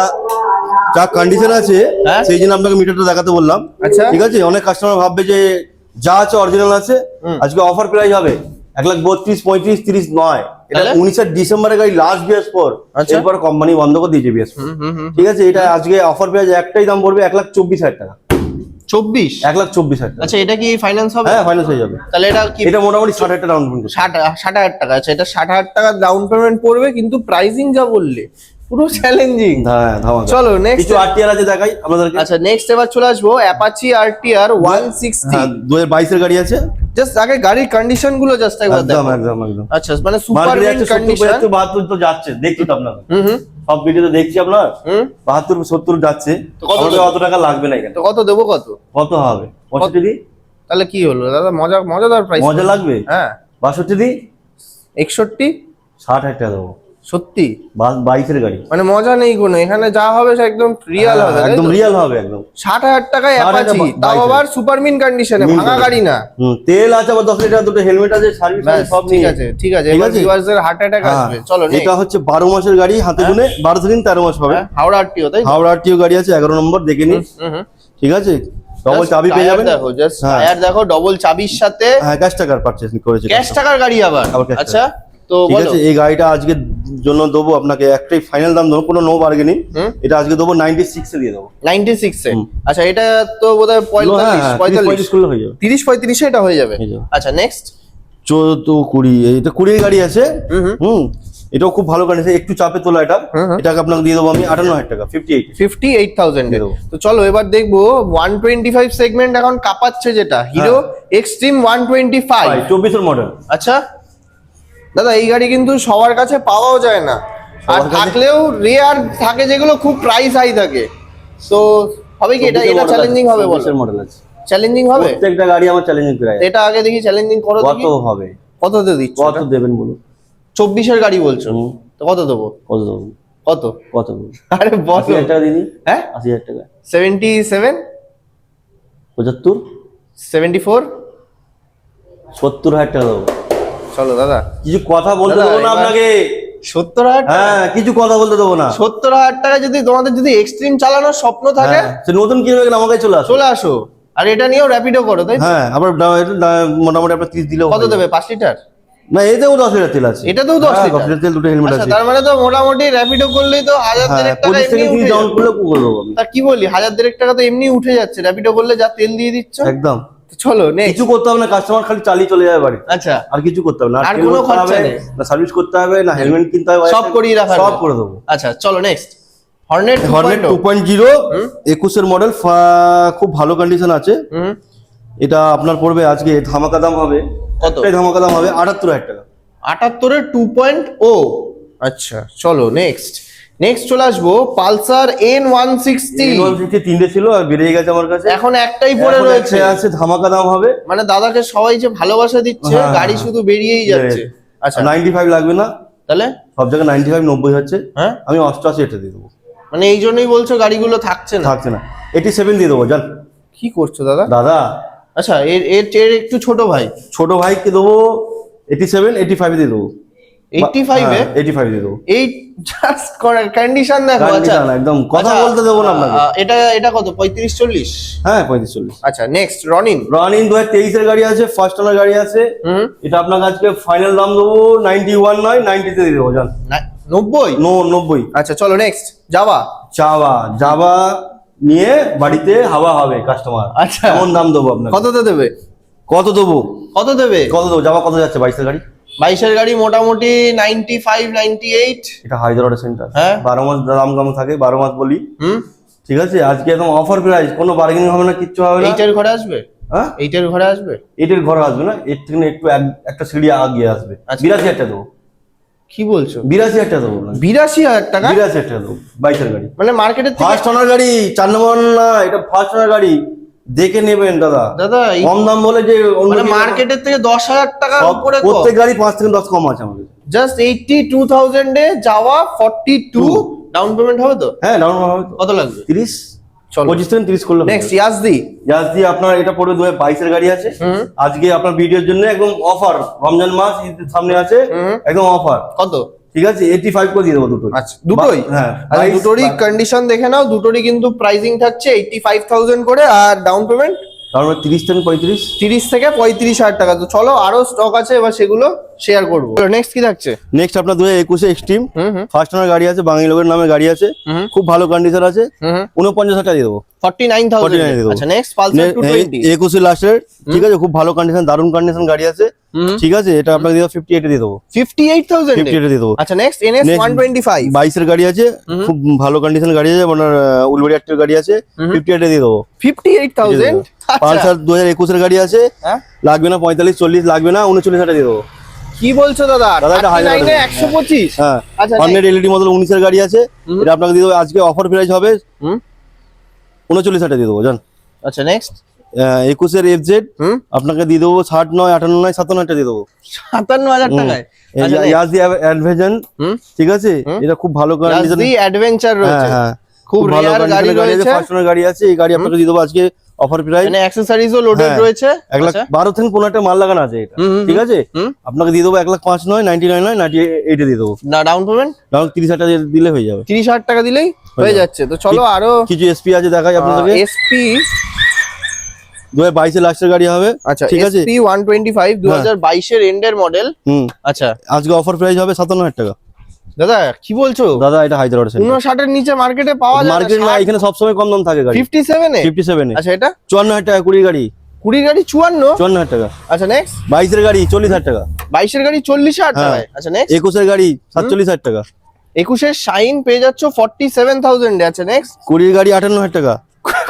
যা কন্ডিশন আছে, হ্যাঁ? সেই জন্য আপনাকে মিটারটা দেখাতে বললাম। আচ্ছা। ঠিক আছে। অনেক কাস্টমার ভাববে যে যা আছে অরিজিনাল আছে, আজকে অফার প্রাইস হবে 1,32,000 35 30 নয়। এটা তাহলে? 19 ডিসেম্বরের গাড়ি, লাস্ট BS4। আচ্ছা। এরপর কোম্পানি বন্ধ করে দিয়েছে BS4, ঠিক আছে। এটা আজকে অফার প্রাইস একটাই দাম পড়বে 1,24,000 টাকা। 24? 1,24,000 টাকা। আচ্ছা এটা কি ফাইন্যান্স হবে? হ্যাঁ ফাইন্যান্স হয়ে যাবে। তাহলে এটা কি এটা মোটামুটি 60,000 টাকা ডাউন পেমেন্ট। 60,000 টাকা? আচ্ছা এটা 60,000 টাকা ডাউন পেমেন্ট পড়বে, কিন্তু প্রাইসিং যা বললে পুরো চ্যালেঞ্জিং। হ্যাঁ ধামাকা। চলো নেক্সট। কিছু আরটিআর আছে দেখাই আপনাদেরকে। আচ্ছা নেক্সট এবার চলে আসবো অ্যাপাচি আরটিআর 160। হ্যাঁ 2022 এর গাড়ি আছে। জাস্ট আগে গাড়ির কন্ডিশন গুলো জাস্ট একবার একদম দেখো। একদম একদম। আচ্ছা মানে সুপার মার্কেটে মিন্ট যাচ্ছে 70 কন্ডিশন। 72 তো যাচ্ছে, দেখছি তো আপনারা হুম। সব ভিডিওতে দেখছি আপনার হুম। 72 70 যাচ্ছে। তো কত আমাদের দেবো? অত টাকা লাগবে না এখানে। তো কত দেবো কত? কত হবে 65 দি? তাহলে কি হলো দাদা, মজাদার প্রাইস। মজা লাগবে? হ্যাঁ 62 দি? 61। 60,000 টাকা দেবো। সত্যি 22 এর গাড়ি। মানে মজা নেই কোনো, এখানে যা হবে সে একদম রিয়েল হবে, একদম রিয়েল হবে একদম। 60,000 টাকায় 60,000 অ্যাপাচি, তাও 22 আবার সুপার মিন্ট কন্ডিশনে, Mint ভাঙা condition। গাড়ি না। তেল আছে আবার 10 লিটার, দুটো হেলমেট আছে, সার্ভিস আছে, ব্যাস, সব ঠিক নিয়ে আছে ঠিক আছে, ঠিক এবার আছে? ভিউয়ার্সদের হার্ট অ্যাটাক হ্যাঁ, আসবে। চলো এটা হচ্ছে 12 মাসের গাড়ি, হাতে গুনে 12 থেকে 13 মাস হবে। হাওড়া আরটিও, তাই তো? হাওড়া আরটিও গাড়ি আছে, 11 নম্বর, দেখে নিন। হুম। ঠিক আছে, ডবল চাবি পেয়ে যাবেন। দেখো জাস্ট হ্যাঁ। টায়ার দেখো, ডবল চাবির সাথে। হ্যাঁ ক্যাশ টাকার পারচেজ করেছে। ক্যাশ টাকার গাড়ি আবার। আবার cash আচ্ছা তো ঠিক বলো। আছে, এই গাড়িটা আজকে জন্য দেবো আপনাকে একটাই ফাইনাল দাম দেবো, কোনো নো বার্গেনিং। হুম। এটা আজকে দেবো 96 এ দিয়ে দেবো। 96 এ। হুম। আচ্ছা এটা তো বোধহয় 45 45 করলে হয়ে যাবে। 30 35 এটা হয়ে যাবে। হয়ে যাবে। আচ্ছা নেক্সট। 14 20 এটা 20 এর গাড়ি আছে। হুম হুম। হুম, এটাও খুব ভালো কন্ডিশন, একটু চাপে তোলা এটা। হুম। এটাকে আপনাকে দিয়ে দেবো আমি 58,000 টাকা, 58,000 এ। দেবো। তো চলো এবার দেখবো 125 সেগমেন্ট এখন কাঁপাচ্ছে যেটা, হিরো এক্সট্রিম 125। 24 এর মডেল। আচ্ছা দাদা এই গাড়ি কিন্তু সবার কাছে পাওয়াও যায় না, আর সবার কাছে- থাকলেও রেয়ার থাকে, যেগুলো খুব প্রাইস হাই থাকে। তো হবে কি এটা চ্যালেঞ্জিং হবে বলো? 24 এর মডেল আছে। চ্যালেঞ্জিং হবে? প্রত্যেকটা গাড়ি আমার চ্যালেঞ্জিং প্রাইস। এটা আগে দেখি চ্যালেঞ্জিং করো কত দেখি। হবে? কত দিয়ে দিচ্ছ? কত দেবেন বলুন? 24 এর গাড়ি বলছো, হুম। তো কত দেবো? কত দেবো? কত? কত দেবো? আরে বলো। 80,000 টাকা দিদি। হ্যাঁ 80,000 টাকা। 77 75 74। 70,000 টাকা দেবো। চলো দাদা, কিছু কথা বলতে দাদা, দেবো না এবার- আপনাকে। 70,000 টাকা। হ্যাঁ, কিছু কথা বলতে দেবো না। 70,000 টাকা যদি তোমাদের যদি এক্সট্রিম চালানোর স্বপ্ন থাকে, হ্যাঁ, সে নতুন কিনবে কিনা আমাকে চলে আসো। চলে আসো। আর এটা নিয়েও র্যাপিডো করো, তাই তো? হ্যাঁ, আবার মোটামুটি আপনার 30 দিলেও কত হয়ে দেবে? 5 লিটার? যাবে। না, এতেও 10 লিটার তেল আছে। এটাতেও 10 হ্যাঁ, লিটার? 10 লিটার তেল, দুটো হেলমেট আচ্ছা আছে। তার মানে তো মোটামুটি র্যাপিডো করলেই তো 1000 হ্যাঁ, দেড়েক টাকা 25 এমনি থেকে 30 উঠে ডাউন যাবে। করলে করে দেবো আমি। তা কি বলি, 1000 দেড়েক টাকা তো এমনি উঠে যাচ্ছে র্যাপিডো করলে, যা তেল দিয়ে দিচ্ছ। একদম তো চলো নেক্সট। কিছু করতে হবে না, কাস্টমার খালি চালিয়ে চলে যাবে বাড়ি। আচ্ছা আর কিছু করতে হবে না, আর তেল কোনো ভরতে খরচা হবে, নেই। না সার্ভিস করতে হবে, না হেলমেট কিনতে হবে, সব করিয়ে রাখা সব যাবে। করে দেবো। আচ্ছা চলো নেক্সট। হর্নেট হর্নেট 2.0 21 এর মডেল, খুব ভালো কন্ডিশন আছে। হুম। এটা আপনার পড়বে আজকে ধামাকা দাম হবে। কত? একটাই ধামাকা দাম হবে 78,000 টাকা। 78 এর 2.0। আচ্ছা চলো নেক্সট। নেক্সট চলে আসবো পালসার N160। 160 তিনটে ছিল আর বেরিয়ে গেছে আমার কাছে। এখন একটাই পড়ে এখন রয়েছে। একটা আছে, ধামাকা দাম হবে। মানে দাদাকে সবাই যে ভালোবাসা দিচ্ছে, হ্যাঁ, গাড়ি হ্যাঁ। শুধু বেরিয়েই যাচ্ছে। আচ্ছা 95 লাগবে না, তাহলে সব জায়গায় 95 90 হচ্ছে। হ্যাঁ, আমি 88 এটা দিয়ে দেবো। মানে এই জন্যই বলছো গাড়িগুলো থাকছে না? থাকছে না, 87 দিয়ে দেবো জান। কি করছো দাদা? দাদা আচ্ছা এর এর এর একটু ছোট ভাই, ছোট ভাইকে দেবো 87 85 দিয়ে দেবো। 85 এ? 85 দিয়ে দেবো। এই জাস্ট কন্ডিশন দেখো। আচ্ছা Condition একদম, কথা আচ্ছা, বলতে দেবো না আপনাকে। এটা এটা কত? 35 40? হ্যাঁ 35 40। আচ্ছা নেক্সট রনিন। রানিং 2023 এর গাড়ি আছে, ফার্স্ট ওনার গাড়ি আছে। হুম। এটা আপনার আজকে ফাইনাল দাম দেবো 91 নয় 90 তে দিয়ে দেবো জান। 90? 90। আচ্ছা চলো নেক্সট যাওয়া। জাবা নিয়ে বাড়িতে হাওয়া হবে কাস্টমার। আচ্ছা। এমন দাম দেবো আপনাকে। কততে দেবে? কত দেবো? কত দেবে? কত দেবো? জাবা কত যাচ্ছে 22 এর গাড়ি? 22 এর গাড়ি মোটামুটি 95 98। এটা হায়দ্রাবাদ সেন্টার। হ্যাঁ। 12 মাস দাম কম থাকে, 12 মাস বলি। হুম। ঠিক আছে, আজকে একদম অফার প্রাইস, কোনো বার্গেনিং হবে না, কিচ্ছু হবে না। 8 এর ঘরে আসবে? হ্যাঁ, 8 এর ঘরে আসবে? এটার ঘর আসবে না, এর থেকে একটু একটা সিঁড়ি আগিয়ে আসবে। আচ্ছা। 82,000 টাকা দেবো। কি বলছো? 82,000 টাকা দেবো না, 82,000 টাকা? 82,000 টাকা দেবো 22 এর গাড়ি। মানে মার্কেটের থেকে ফার্স্ট ওনার গাড়ি, 4 নম্বর না, এটা ফার্স্ট ওনার গাড়ি, দেখে নেবেন দাদা। দাদা কম দাম বলে যে অন্য মানে কেউ- মার্কেটের থেকে 10,000 টাকার সব উপরে প্রত্যেক গাড়ি 5 থেকে 10 কম আছে আমাদের। জাস্ট 82,000 এ যাওয়া 42 ডাউন পেমেন্ট হবে তো? হ্যাঁ, ডাউন হবে তো। কত লাগবে? 30 চলো 25 থেকে 30 করলে নেক্সট ইয়াজদি। জাস্তি আপনার এটা পড়বে 2022 এর গাড়ি আছে। হুম। আজকে আপনার ভিডিওর জন্য একদম অফার, রমজান মাস ঈদের সামনে আছে, হুম। একদম অফার। কত? ঠিক আছে, 85 করে দিয়ে দেবো দুটো। আচ্ছা দুটোই? হ্যাঁ, আর 22 দুটোরই কন্ডিশন দেখে নাও, দুটোরই কিন্তু প্রাইসিং থাকছে 85,000 করে, আর ডাউন পেমেন্ট তার মানে 30 থেকে 35। 30 থেকে 35,000 টাকা। তো চলো আরো স্টক আছে, এবার সেগুলো শেয়ার করবো। নেক্সট কি থাকছে? নেক্সট আপনার 2021 এক্সট্রিম হুম হুম ফার্স্ট ওনার গাড়ি আছে, বাঙালি লোকের নামে গাড়ি আছে, হুম খুব ভালো কন্ডিশন আছে, হুম 49,000 টাকা দিয়ে দেবো। 49,000 দিয়ে দেবো। আচ্ছা নেক্সট পালসার 220। 21 লাস্টের, ঠিক আছে, খুব ভালো কন্ডিশন, দারুণ কন্ডিশন গাড়ি আছে, ঠিক আছে, এটা আপনাকে দিয়ে 58 দিয়ে দেবো। 58,000 58 দিয়ে দেবো। আচ্ছা নেক্সট NS Next, 125। 22 এর গাড়ি আছে, খুব ভালো কন্ডিশন গাড়ি আছে, আপনার উলবাড়ি আটটির গাড়ি আছে, 58 দিয়ে দেবো। 58,000 আচ্ছা পালসার 2021 এর গাড়ি আছে, হ্যাঁ লাগবে না 45 40, লাগবে না 39,000 দিয়ে দেবো। কি বলছো দাদা? দাদা, এটা 39 এ হাজার 125। হ্যাঁ, আচ্ছা অননেট এলইডি মডেল 19 এর গাড়ি আছে, এটা আপনাকে দিয়ে দেবো, আজকে অফার প্রাইস হবে হুম 39,000 দিয়ে দেবো জান। আচ্ছা নেক্সট 21 এর FZ হুম আপনাকে দিয়ে দেবো 60 নয় 58 নয় 57 দিয়ে দেবো। 57,000 টাকায়। আচ্ছা ইয়াজদি অ্যাডভেঞ্চার, হুম ঠিক আছে, এটা খুব ভালো কন্ডিশন, দি অ্যাডভেঞ্চার রয়েছে, হ্যাঁ খুব রেয়ার গাড়ি আছে, রয়েছে, ফার্স্ট ওনার গাড়ি আছে, এই গাড়ি আপনাকে দিয়ে দেবো আজকে অফার প্রাইস, মানে অ্যাকসেসরিজও লোডেড হ্যাঁ, রয়েছে। 1,12 থেকে 15টা মাল লাগানো আছে এটা, ঠিক আছে, আপনাকে দিয়ে দেবো 1,05 নয় 99 নয় 98 দিয়ে দেবো। না ডাউন পেমেন্ট দাম 30,000 টাকা দিলে হয়ে যাবে। 30,000 টাকা দিলেই হয়ে যাচ্ছে। তো চলো আরো কিছু এসপি আছে দেখাই আপনাদেরকে, SP 2022 এর লাস্টের গাড়ি হবে, আচ্ছা ঠিক আছে, SP 125 2022 এর এন্ডের মডেল। আচ্ছা আজকে অফার প্রাইস হবে 57,000 টাকা। দাদা কি বলছো? দাদা এটা হায়দ্রাবাদ 59 এর নিচে মার্কেটে পাওয়া যায় মার্কেট না, এখানে সবসময় কম দাম থাকে গাড়ি। 57 এ 57 এ আচ্ছা এটা 54,000 টাকা, 20 গাড়ি 20 গাড়ি 54। 54,000 টাকা। আচ্ছা নেক্সট 22 এর গাড়ি 40,000 টাকা। 22 এর গাড়ি 40,000 হ্যাঁ। টাকায়। আচ্ছা নেক্সট 21 এর গাড়ি 47,000 টাকা। 21 এর শাইন পেয়ে যাচ্ছ 47,000 এ। আচ্ছা নেক্সট 20 এর গাড়ি 58,000 টাকা।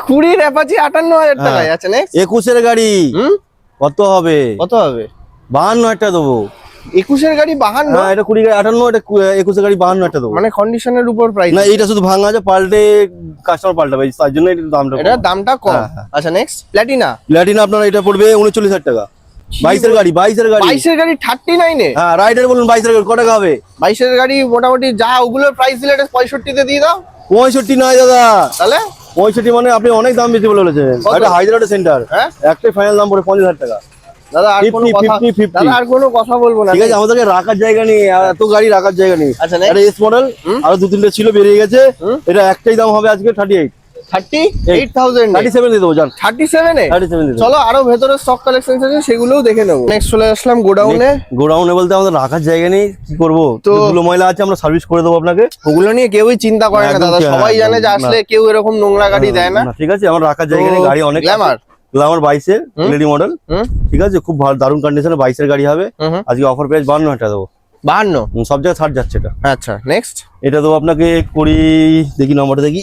20 এর অ্যাপাচি 58,000 টাকায়। আচ্ছা নেক্সট 21 এর গাড়ি কত হবে? কত হবে? 52,000 টাকা দেবো। 21 এর গাড়ি 52, হ্যাঁ, এটা 20 গাড়ি 58, এটা 21 এর গাড়ি 52,000 টাকা দেবো। মানে কন্ডিশনের উপর প্রাইস না, এইটা শুধু ভাঙা আছে, পাল্টে কাস্টমার পাল্টাবে, তার জন্য এটার দামটা কম। এটার দামটা কম। হ্যাঁ, হ্যাঁ। আচ্ছা নেক্সট প্ল্যাটিনা প্ল্যাটিনা আপনার এটা পড়বে 39,000 টাকা। 22 এর গাড়ি 22 এর গাড়ি 22 এর গাড়ি 39 এ। হ্যাঁ, রাইডার বলুন 22 এর গাড়ি কত টাকা হবে? 22 এর গাড়ি মোটামুটি যা ওগুলোর প্রাইস দিলে এটা 65 তে দিয়ে দাও। 65 নয় দাদা, তাহলে 65 মানে আপনি অনেক দাম বেশি বলে বলেছেন। কত? এটা হায়দ্রাবাদ সেন্টার, হ্যাঁ একটাই ফাইনাল দাম পড়ে 50,000 টাকা। দাদা আর কোনো 50, কথা 50, দাদা আর কোনো কথা বলবো না। ঠিক আছে, আমাদেরকে রাখার জায়গা নেই, আর এত গাড়ি রাখার জায়গা নেই। আচ্ছা next। এটা এস মডেল, আরো 2-3টে ছিল, বেরিয়ে গেছে, এটা একটাই দাম হবে আজকে 38। 38,000 37 দিয়ে দেবো জান। 37 এ। 37 দিয়ে দেবো। চলো আরো ভেতরে স্টক কালেকশন আছে সেগুলোও দেখে নেবো। নেক্সট চলে আসলাম গোডাউনে। গোডাউনে বলতে আমাদের রাখার জায়গা নেই, কি করবো, তো ধুলো ময়লা আছে, আমরা সার্ভিস করে দেবো আপনাকে। ওগুলো নিয়ে কেউই চিন্তা করে না একদম দাদা, ঠিক, সবাই জানে যে একদম, আসলে না। কেউ এরকম নোংরা গাড়ি দেয় না। ঠিক আছে, আমার রাখার জায়গা নেই, গাড়ি অনেক গ্ল্যামার গ্ল্যামার 22 এর এলইডি মডেল, হুম ঠিক আছে, খুব ভালো দারুণ কন্ডিশনে 22 এর গাড়ি হবে, হুম আজকে অফার প্রাইস 52,000 টাকা দেবো। 52। সব জায়গায় 60 যাচ্ছে এটা। আচ্ছা নেক্সট এটা দেবো আপনাকে 20, দেখি নম্বরটা দেখি,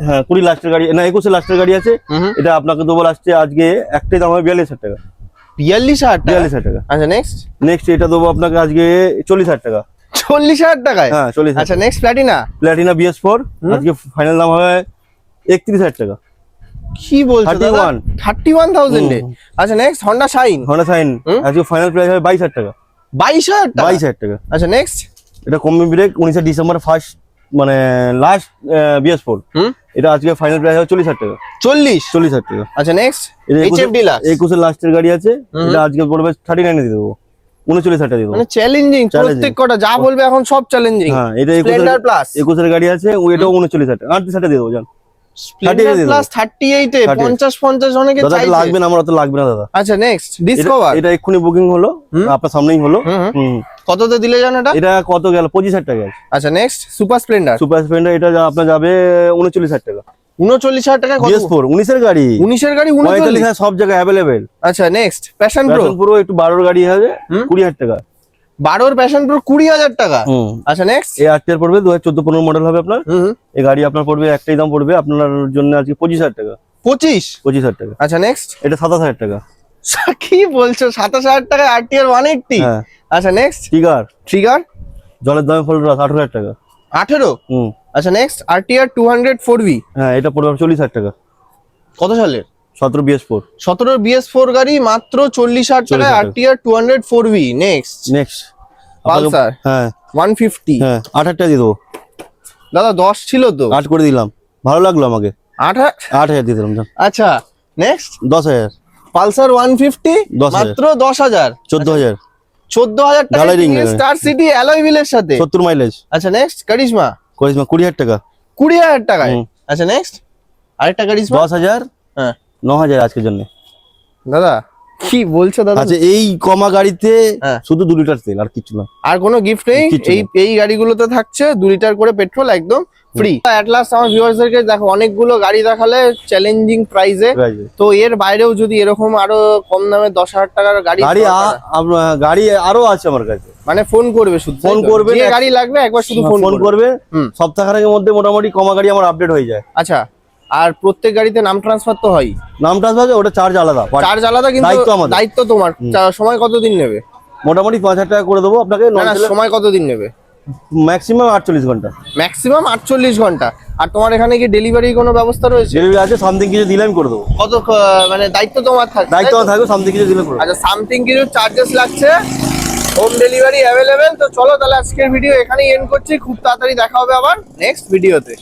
হ্যাঁ 20 লাস্টের গাড়ি, না 21 লাস্টের গাড়ি আছে, এটা আপনাকে দেবো লাস্টে আজকে একটাই দাম হবে 42,000 টাকা। 42,000 টাকা। 42,000 টাকা। আচ্ছা নেক্সট নেক্সট এটা দেবো আপনাকে আজকে 40,000 টাকা। 40,000 টাকায়। হ্যাঁ 40,000। আচ্ছা নেক্সট প্ল্যাটিনা প্ল্যাটিনা BS4 আজকে ফাইনাল দাম হবে 31,000 টাকা। কি বলছো দাদা? 31 31,000 এ। আচ্ছা next Honda Shine Honda Shine আজকে ফাইনাল প্রাইস হবে 22,000 টাকা। 22,000 টাকা। 22,000 টাকা। আচ্ছা নেক্সট এটা কম্বি ব্রেক 19 ডিসেম্বর ফার্স্ট মানে লাস্ট BS4, এটা আজকে ফাইনাল প্রাইস হবে 40,000 টাকা। 40,000 টাকা। আচ্ছা নেক্সট এটা HF ডিলাক্স 21 লাস্টের গাড়ি আছে, এটা আজকে পড়বে 39 এ দিয়ে দেবো, 39,000 টাকা দিয়ে দেবো। মানে চ্যালেঞ্জিং, প্রত্যেক কটা যা বলবে এখন সব চ্যালেঞ্জিং। হ্যাঁ, এটা স্প্লেন্ডার প্লাস 21 গাড়ি আছে, এটাও 39,000 টাকা, 38,000 দিয়ে দেবো জান। স্প্লেন্ডার প্লাস 38 এ 50 অনেকে দাদা চাইছে। লাগবে না, আমার অত লাগবে না দাদা। আচ্ছা নেক্সট ডিসকভার এটা এক্ষুনি বুকিং হলো, আপনার সামনেই হলো। কততে দিলে জানো এটা? এটা কত গেল? 25,000 টাকা। আচ্ছা next super Splendor super Splendor এটা আপনার যাবে 39,000 টাকা। 39,000 টাকা। কত? BS4 19 এর গাড়ি, 19 এর গাড়ি 45 39। সব জায়গায় অ্যাভেলেবেল। আচ্ছা নেক্সট প্যাশন প্রো পুরো একটু 12 এর গাড়ি হবে 20,000 টাকা। 12 এর প্যাশন প্রো 20,000 টাকা। আচ্ছা নেক্সট এই 8 এর পড়বে 2014-15 মডেল হবে আপনার। এই গাড়ি আপনার পড়বে একটাই দাম পড়বে আপনার জন্য আজকে 25,000 টাকা। 25,000 টাকা। আচ্ছা নেক্সট এটা 27,000 টাকা। কি বলছো? 27,000 টাকা RTR 180। হ্যাঁ। আচ্ছা নেক্সট ট্রিগার ট্রিগার জলের দামে ফল 18,000 টাকা। 18। আচ্ছা নেক্সট RTR 200 4V। হ্যাঁ, এটা পড়বে 40,000 টাকা। কত সালের? 17 BS4। 17 BS4 গাড়ি মাত্র 40,000 টাকায় 40,000 RTR 200 4V। নেক্সট পালসার হ্যাঁ 150। হ্যাঁ 8,000 টাকা দিয়ে দেবো দাদা 10 ছিল তো, 8 করে দিলাম, ভালো লাগলো আমাকে। 8,000 দিয়ে দিলাম জান। আচ্ছা নেক্সট 10,000। পালসার 150 10,000 মাত্র 10,000। 14,000। 14,000 টাকা ঢালাই ring স্টার সিটি অ্যালয় হুইলের সাথে। 70 মাইলেজ। আচ্ছা নেক্সট কারিশমা 20,000 টাকা। 20,000 টাকায়। আচ্ছা নেক্সট আরেকটা কারিশমা 10,000। হ্যাঁ 9,000 আজকের জন্য। দাদা কি বলছো দাদা? আচ্ছা, এই কমা গাড়িতে হ্যাঁ। শুধু 2 লিটার তেল, আর কিছু না। আর কোনো গিফট নেই? কিচ্ছু এই গাড়িগুলোতে থাকছে 2 লিটার করে পেট্রোল একদম ফ্রি। অ্যাট লাস্ট আমার ভিউয়ার্সদেরকে দেখো, অনেকগুলো গাড়ি দেখালে চ্যালেঞ্জিং প্রাইসে, Price-এ। তো এর বাইরেও যদি এরকম আরো কম দামে 10,000 টাকার গাড়ি গাড়ি দরকার, গাড়ি আরো আছে আমার কাছে। মানে ফোন করবে শুধু, ফোন তাই তো? করবেন, যে গাড়ি লাগবে একবার শুধু ফোন করবে। করবে। হুম। সপ্তাহখানেকের মধ্যে মোটামুটি কমা গাড়ি আমার আপডেট হয়ে যায়। আচ্ছা, আর প্রত্যেক গাড়িতে নাম ট্রান্সফার তো হয়? নামটা আছে, ওটা চার্জ আলাদা। চার্জ আলাদা, কিন্তু দায়িত্ব আমাদের। দায়িত্ব তোমার। সময় কতদিন নেবে? মোটামুটি 5,000 টাকা করে দেবো আপনাকে। না না, সময় কতদিন নেবে? ম্যাক্সিমাম 48 ঘন্টা। ম্যাক্সিমাম 48 ঘন্টা। আর তোমার এখানে কি ডেলিভারি কোনো ব্যবস্থা রয়েছে? ডেলিভারি আছে, সামথিং কিছু দিলে আমি করে দেবো। কত মানে দায়িত্ব তোমার থাকবে? দায়িত্ব আমার থাকবে, সামথিং কিছু দিলে করে দেবো। আচ্ছা, সামথিং কিছু চার্জেস লাগছে, হোম ডেলিভারি অ্যাভেলেবেল। তো চলো তাহলে আজকের ভিডিও এখানেই এন্ড করছি, খুব তাড়াতাড়ি দেখা হবে আবার নেক্সট ভিডিওতে।